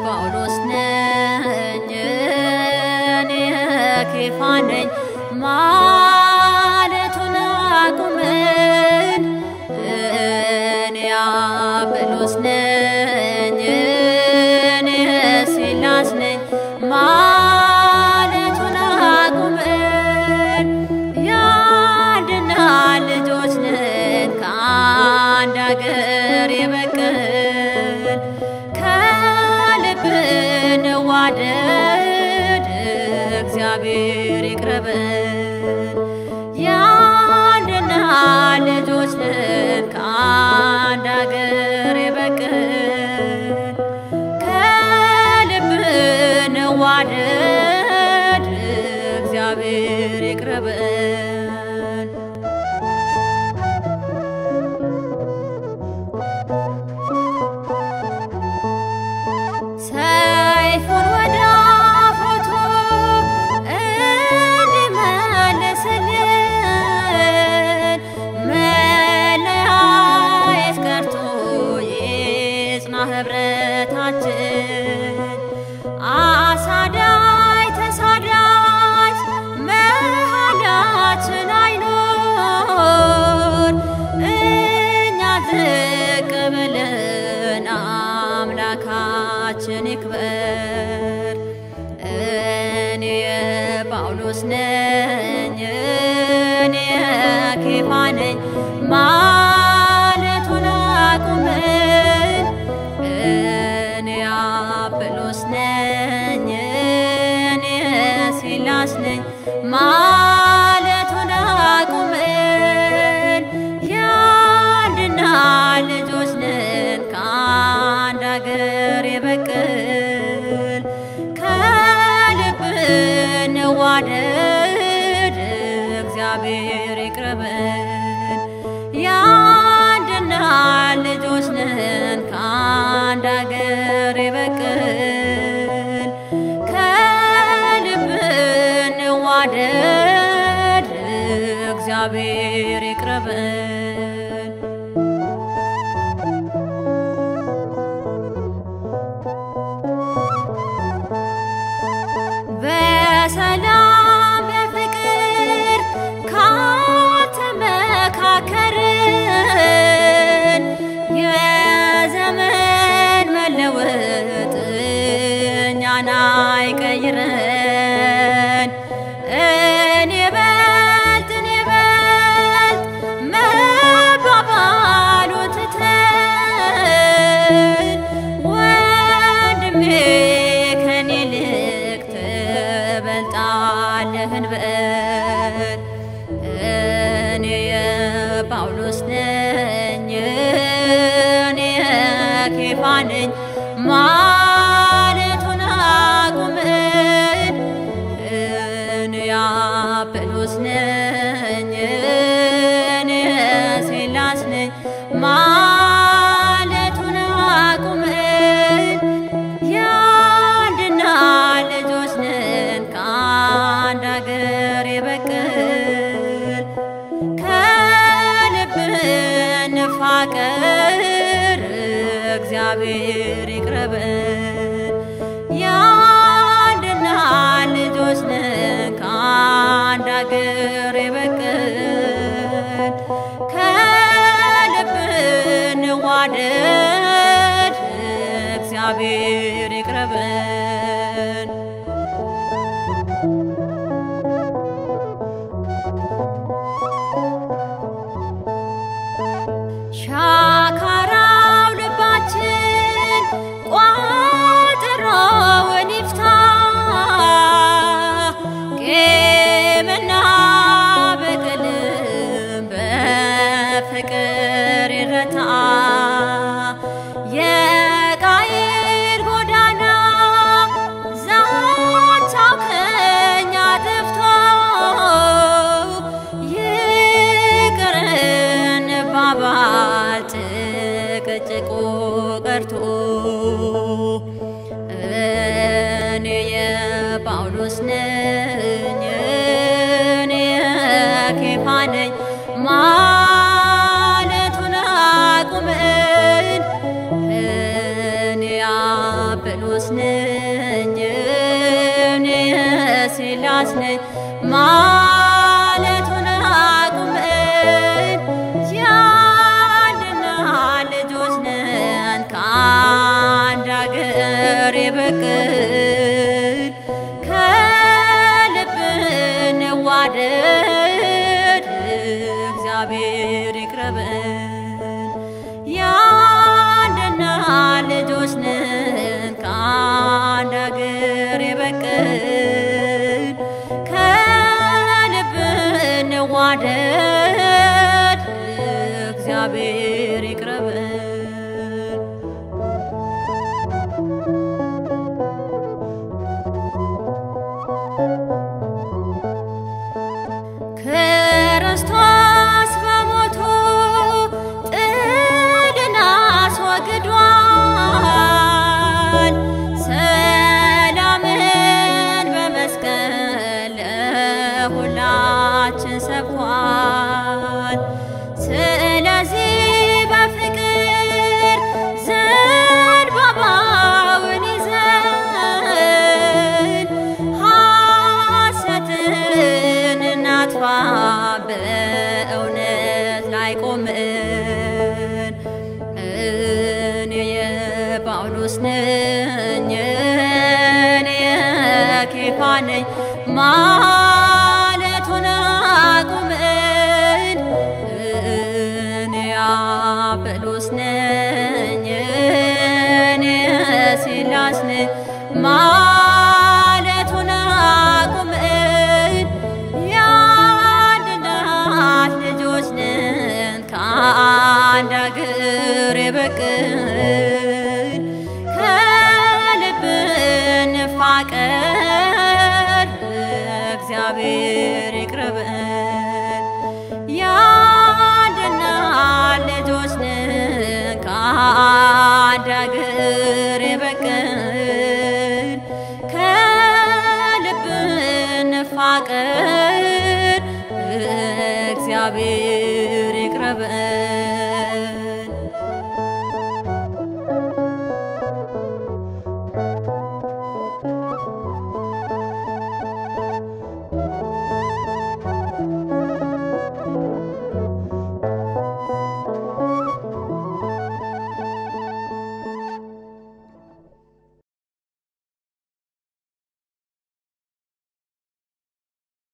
ጳውሎስ ነኝ እኔ ኬፋ ነኝ ማለቱን አቁመን እኔ አጵሎስ ነኝ እኔ ሲላስ ነኝ ማለቱን አቁመን ያንድና ልጆች ነን ከአንድ አገር የበቀልን ከልብ እንዋደድ እግዚአብሔር ይቅረበን ያንድና ልጆች ነን ከአንድ አገር የበቀልን ከልብ እንዋደድ እግዚአብሔር ይቅረበን ሰይፉን ወደ አፎቱ እንዲመልስልን መለያየት ቀርቶ ይጽና ኅብረታችን አሳዳጅ ተሳዳጅ መሃላችን አይኖር እኛ ዝቅ ብለን አምላካችን ይክበር እኔ ጳውሎስ ነኝ እኔ ኬፋ ነኝ ማለቱን አቁመን እኔ አጵሎስ ነኝ እኔ ሲላስ ነኝ ማለቱን አቁመን ያንድና ልጆች ነን ከአንድ አገር የበቀልን ከልብ እንዋደድ እግዚአብሔር ይቅረበን ያንድና ልጆች ነን ከአንድ አገር የበቀልን ከልብ እንዋደድ እግዚአብሔር ይቅረበን በሰላም በፍቅር ካልተመካከርን የዘመን መለወጥ እኛን አይቀይረን እኔ በልጥ መባባሉን ትተን ወንድሜ ከኔ ይልቅ ትበልጣለህ እንበል እኔ ጳውሎስ ነኝ እኔ ኬፋ ነኝ ማለቱን አቁመን እኔ አጵሎስ ነኝ እኔ ሲላስ ነኝ ማለቱን አቁመን ያንድና ልጆች ነን ከአንድ አገር የበቀልን ከልብ እንፋቀር እግዚአብሔር ይቅረበን ያንድና ልጆች ነን ከአንድ አገር የበቀልን ከልብ እንዋደድ እግዚአብሔር ይቅረበን ሻካራው ልባችን ቋጠሮውን ይፍታ ቂምና በቀልም በፍቅር ይረታ የቃየል ጎዳና ዛቻው ከኛ ጠፍቶ ይቅር እንባባል ጭቅጭቁ ቀርቶ እኔ የጳውሎስ ነኝ እኔ ኬፋ ነኝ ማለቱን አቁመን እኔ አጵሎስ ማለቱን አቁመን ያንድና ልጆች ነን ከአንድ አገር የበቀል ከልብ እንዋደድ እግዚአብሔር ይቅረበን። ያንድና ልጆች ነን ከአንድ አገር የበቀል ከልብ እንዋደድ እግዚአብሔር ይቅረበን። ክርስቶስ በሞቱ ጥልን አስወግዷል። ሰላምን በመስቀል ለሁላችን ሰብኳል። ስለዚህ በፍቅር ዘንባባውን ይዘን ሐሰትን እናጥፋ በእውነት ላይ ቆመን። እኔ የጳውሎስ ነኝ እኔ የኬፋ ነኝ ማለቱን አቁመን። እኔ የአጵሎስ ነኝ እኔ የሲላስ ነኝ ማለቱን አቁመን። የአንድ እናት ልጆች ነን ከአንድ አገር የበቀል ከልብ እንፋቀር እግዚአብሔር